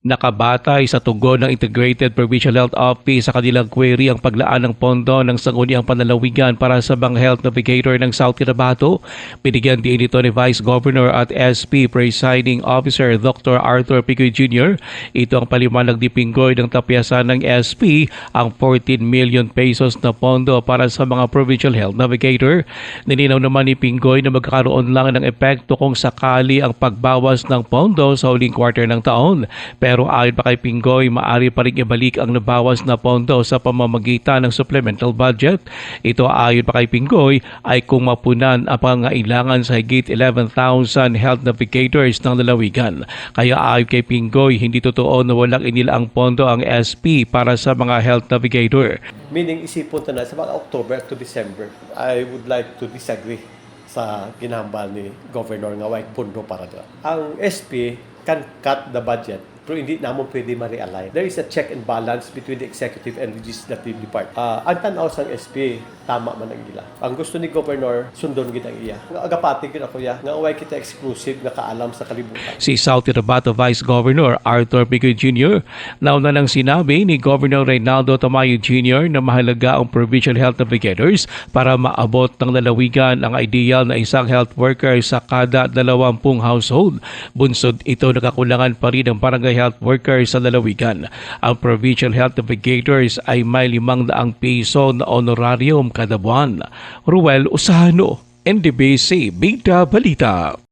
Nakabatay sa tugon ng Integrated Provincial Health Office sa kanilang query ang paglaan ng pondo ng sangguniang panlalawigan para sa mga health navigator ng South Cotabato. Binigyan din ito ni Vice Governor at SP Presiding Officer Dr. Arthur Picoy Jr. Ito ang paliwanag ni Pinggoy ng tapyasan ng SP ang 14 million pesos na pondo para sa mga provincial health navigator. Nilinaw naman ni Pinggoy na magkakaroon lang ng epekto kung sakali ang pagbawas ng pondo sa huling quarter ng taon. Pero ayon pa kay Pinggoy, maaari pa rin ibalik ang nabawas na pondo sa pamamagitan ng supplemental budget. Ito ayon pa kay Pinggoy ay kung mapunan ang pangailangan sa higit 11,000 health navigators ng lalawigan. Kaya ayon kay Pinggoy, hindi totoo na walang inilaang pondo ang SP para sa mga health navigator. Meaning isipon na sa mga October to December, I would like to disagree sa ginambal ni Governor nga way pondo para doon. Ang SP can cut the budget pero hindi naman pwede ma-realign. There is a check and balance between the executive and legislative department. Ang tanaw sang SP, tama man ang ila. Ang gusto ni Governor, sundon kita iya. Nga agapati kita kuya, nga away kita exclusive nga kaalam sa kalibutan. Si South Cotabato Vice Governor Arthur Picoy Jr. nauna nang sinabi ni Governor Reynaldo Tamayo Jr. na mahalaga ang provincial health navigators para maabot ng lalawigan ang ideal na isang health worker sa kada 20 household. Bunsod ito nakakulangan pa rin ng barangay health workers sa lalawigan. Ang provincial health navigators ay may 500 piso na honorarium kada buwan. Ruel Usano, NDBC Bida Balita.